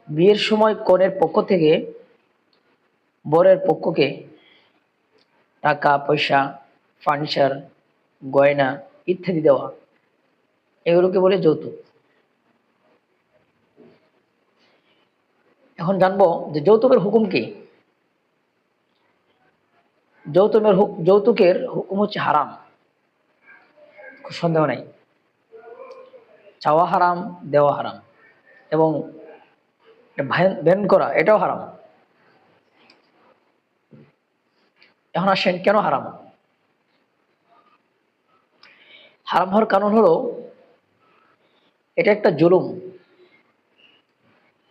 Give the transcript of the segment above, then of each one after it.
বিয়ের সময় কনের পক্ষ থেকে বরের পক্ষকে টাকা পয়সা, ফার্নিচার, গয়না ইত্যাদি দেওয়া, এগুলোকে বলে যৌতুক। এখন জানবো যে যৌতুকের হুকুম কি। যৌতুকের হুকুম হচ্ছে হারাম, সন্দেহ নাই। চাওয়া হারাম, দেওয়া হারাম, এবং ভ্যান করা এটাও হারাম। এখন আসেন কেন হারাম। হারাম হওয়ার কারণ হলো এটা একটা জুলুম,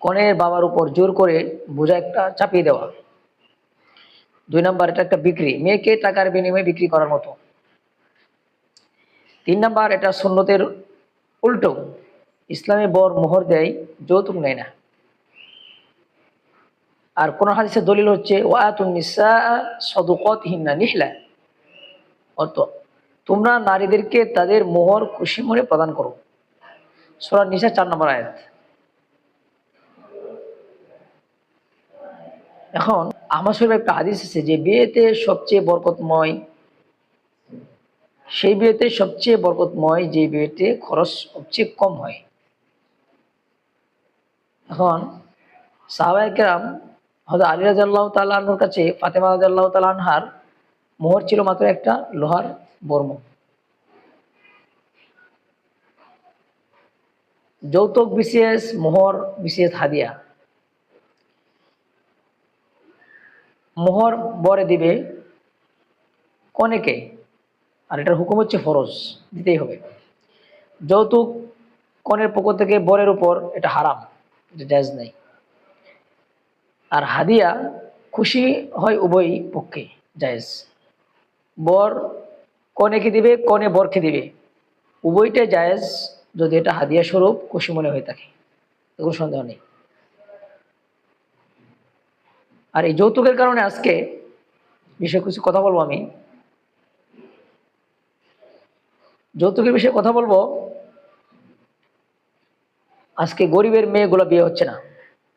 কনের বাবার উপর জোর করে বোঝা একটা চাপিয়ে দেওয়া। 2 নাম্বার, এটা একটা বিক্রি, মেয়েকে টাকার বিনিময়ে বিক্রি করার মতো। 3 নাম্বার, এটা সুন্নতের উল্টো, ইসলামে বর মোহর দেয়, যৌতুক নেয় না। আর কোন হাদিসের দলিল হচ্ছে ওয়াতুন নিসা সাদুকাতিহিন্না নিহলা, অর্থ তোমরা নারীদেরকে তাদের মোহর খুশি মনে প্রদান করো। সূরা নিসা 4 নম্বর আয়াত। এখন আহমদ শরীফে একটা হাদিস আছে যে বিয়েতে সবচেয়ে বরকতময় সেই বিয়েতে সবচেয়ে বরকতময় যে বিয়েতে খরচ সবচেয়ে কম হয়। এখন সাহাবায়ে কেরাম হযরত আলী রাদিয়াল্লাহু তাআলা আনহুর কাছে ফাতেমা রাদিয়াল্লাহু তাআলা আনহার মোহর ছিল মাত্র একটা লোহার বর্ম। যৌতুক বিশেষ মোহর বিশেষ হাদিয়া। মোহর বরে দিবে কনেকে, আর এটার হুকুম হচ্ছে ফরজ, দিতেই হবে। যৌতুক কনের পক্ষ থেকে বরের উপর এটা হারাম, এটা জায়েজ নাই। আর হাদিয়া খুশি হয় উভয় পক্ষে, জায়েজ। বর কনেকে দিবে, কনে বরকে দিবে, উভয়টাই জায়েজ যদি এটা হাদিয়া স্বরূপ খুশি মনে হয়ে থাকে, কোনো সন্দেহ নেই। আর এই যৌতুকের কারণে আজকে বিষয়ে কিছু কথা বলবো আমি। যৌতুকের বিষয়ে কথা বলবো। আজকে গরিবের মেয়েগুলো বিয়ে হচ্ছে না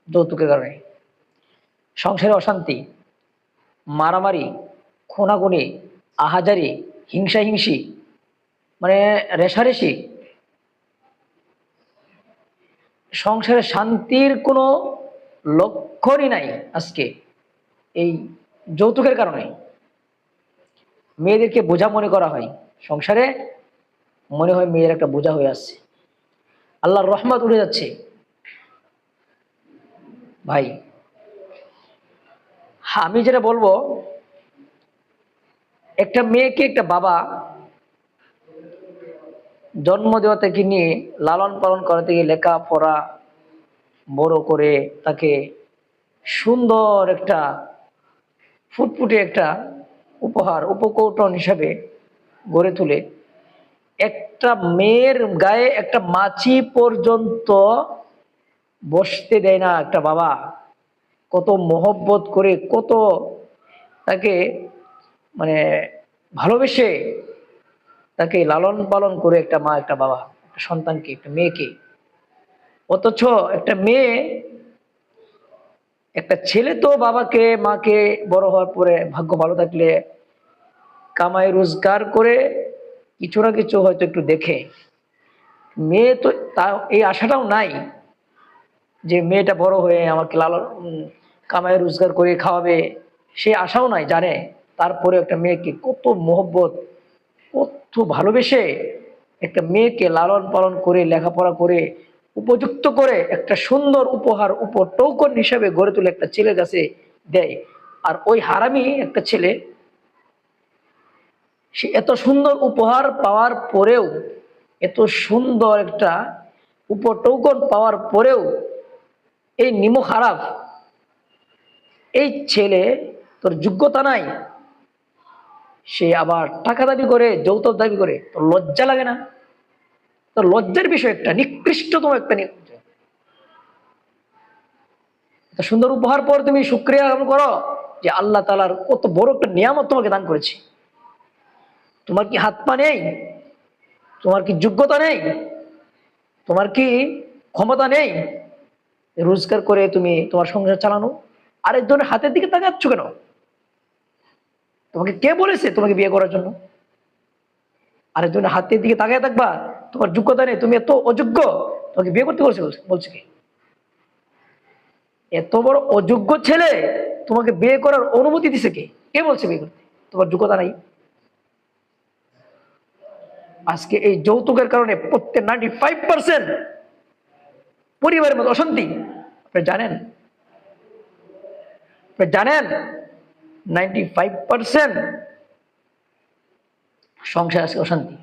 যৌতুকের কারণে। সংসারে অশান্তি, মারামারি, খুনাখুনি, আহাজারি, হিংসি, মানে রেষারেষি, সংসারে শান্তির কোনো লক্ষণই নাই আজকে, এই যৌতুকের কারণে। মেয়েদেরকে বোঝা মনে করা হয়, সংসারে মনে হয় মেয়ের একটা বোঝা হয়ে আসছে, আল্লাহর রহমত উঠে যাচ্ছে। ভাই, আমি যেটা বলবো, একটা মেয়েকে একটা বাবা জন্ম দেওয়া থেকে নিয়ে লালন পালন করা থেকে লেখাপড়া বড় করে তাকে সুন্দর একটা ফুটফুটে একটা উপহার উপকৌটন হিসাবে গড়ে তুলে, একটা মেয়ের গায়ে একটা মাছি পর্যন্ত বসতে দেয় না একটা বাবা। কত মহব্বত করে, কত তাকে মানে ভালোবেসে তাকে লালন পালন করে একটা মা, একটা বাবা, একটা সন্তানকে, একটা মেয়েকে। অথচ একটা মেয়ে, একটা ছেলে তো বাবাকে মাকে বড় হওয়ার পরে ভাগ্য ভালো থাকলে কামাই রোজগার করে কিছু না কিছু হয়তো একটু দেখে। মেয়ে তো তা এই আশাটাও নাই যে মেয়েটা বড় হয়ে আমাকে লালন কামাই রোজগার করে খাওয়াবে, সে আশাও নাই, জানে। তারপরে একটা মেয়েকে কত মোহব্বত, কত ভালোবেসে একটা মেয়েকে লালন পালন করে লেখাপড়া করে উপযুক্ত করে একটা সুন্দর উপহার টোকন হিসাবে গড়ে তুলে একটা ছেলের কাছে দেয়। আর ওই হারামি একটা ছেলে, সে এত সুন্দর উপহার পাওয়ার পরেও, এত সুন্দর একটা টোকন পাওয়ার পরেও এই নিমক খারাপ, এই ছেলে তোর যোগ্যতা নাই, সে আবার টাকা দাবি করে, যৌতুক দাবি করে। তোর লজ্জা লাগে না? তোর লজ্জার বিষয়, একটা নিকৃষ্টতম একটা এত সুন্দর উপহার পর তুমি শুকরিয়া করো যে আল্লাহ তাআলার কত বড় একটা নিয়ামত তোমাকে দান করেছে। তোমার কি হাত পা নেই? তোমার কি যোগ্যতা নেই? তোমার কি ক্ষমতা নেই? রোজগার করে তুমি তোমার সংসার চালানো, আরেকজনের হাতের দিকে তাকাচ্ছ কেন? তোমাকে কে বলেছে তোমাকে বিয়ে করার জন্য? আরেকজনের হাতের দিকে তাকিয়ে থাকবা? তোমার যোগ্যতা নেই, তুমি এত অযোগ্য, তোমাকে বিয়ে করতে বলছে? বলছে কি? এত বড় অযোগ্য ছেলে তোমাকে বিয়ে করার অনুমতি দিছে কে? কে বলছে বিয়ে করতে? তোমার যোগ্যতা নাই। আজকে এই যৌতুকের কারণে প্রত্যেক 95% পরিবারের মধ্যে অশান্তি। আপনি জানেন? আপনি জানেন 95% সংসার আছে অশান্তি,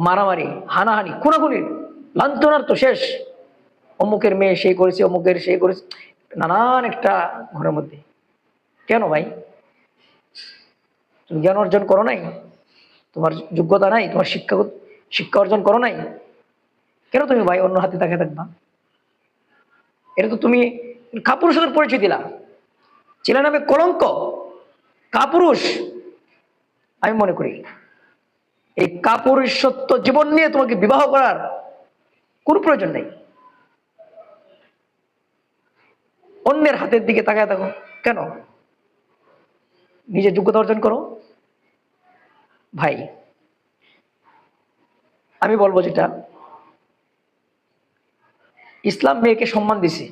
মারামারি, হানাহানি, খুনাখুনি, লাঞ্ছনার তো শেষ। অমুকের মেয়ে সেই করেছে, অমুকের সেই করেছে, নানান একটা ঘরের মধ্যে। কেন ভাই? তুমি জ্ঞান অর্জন করো নাই? তোমার যোগ্যতা নাই? তোমার শিক্ষা অর্জন করো নাই? কেন তুমি ভাই অন্য হাতে তাকিয়ে থাকবা? এটা তো তুমি কাপুরুষের পরিচয় দিলা। ছেলে নামে কলঙ্ক, কাপুরুষ। আমি মনে করি এই কাপুরুষত্ব জীবন নিয়ে তোমাকে বিবাহ করার কোন প্রয়োজন নেই। অন্যের হাতের দিকে তাকায় থাকো কেন? নিজের যোগ্যতা অর্জন করো। ভাই আমি বলবো যেটা, ইসলাম মেয়েকে সম্মান দিছে।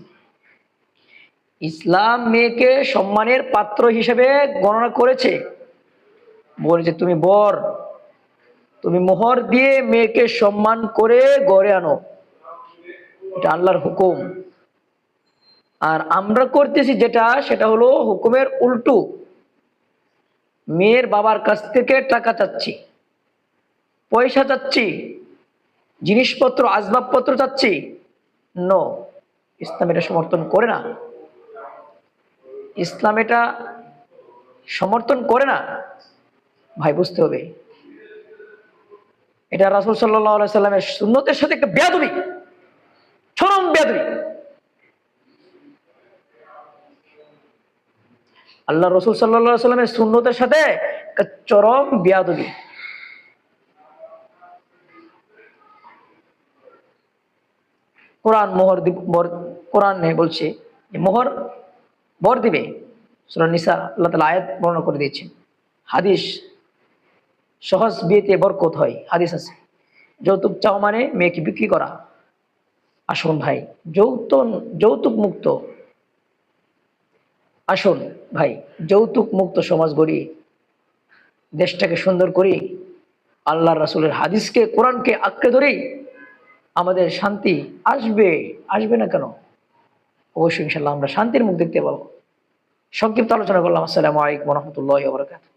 ইসলাম মেয়েকে সম্মানের পাত্র হিসেবে গণনা করেছে, বলেছে তুমি বর, তুমি মোহর দিয়ে মেয়েকে সম্মান করে গড়ে আনো। এটা আল্লাহর হুকুম। আর আমরা করতেছি যেটা, সেটা হলো হুকুমের উল্টো। মেয়ের বাবার কাছ থেকে টাকা চাচ্ছি, পয়সা চাচ্ছি, জিনিসপত্র আসবাবপত্র চাচ্ছি। নো, ইসলাম এটা সমর্থন করে না। ইসলাম এটা সমর্থন করে না। ভাই বুঝতে হবে, এটা রাসূল সাল্লাল্লাহু আলাইহি সাল্লামের সুন্নতের সাথে একটা বেয়াদবি, চরম বেয়াদবি। আল্লাহ রসুল সাল্লাল্লাহু আলাইহি সাল্লামের সুন্নতের সাথে একটা চরম বেয়াদবি। কোরআন কোরআনে বলছে যে মোহর বর দিবে। সূরা নিসা আল্লাহ তাআলা আয়াত বর্ণনা করে দিয়েছেন। হাদিস, সহজ বিয়েতে বরকত হয়, হাদিস আছে। যৌতুক চাও মানে মেয়েকে বিক্রি করা। আসুন ভাই, যৌতুক মুক্ত, আসুন ভাই যৌতুক মুক্ত সমাজ গড়ি, দেশটাকে সুন্দর করি, আল্লাহ রাসূলের হাদিসকে, কোরআনকে আঁকড়ে ধরি, আমাদের শান্তি আসবে। আসবে না কেন? অবশ্যই ইনশাল্লাহ আমরা শান্তির মুখ দেখতে পাবো। সংক্ষিপ্ত আলোচনা করলাম। আসসালামু আলাইকুম ওয়া রাহমাতুল্লাহি ওয়া বারাকাতুহু।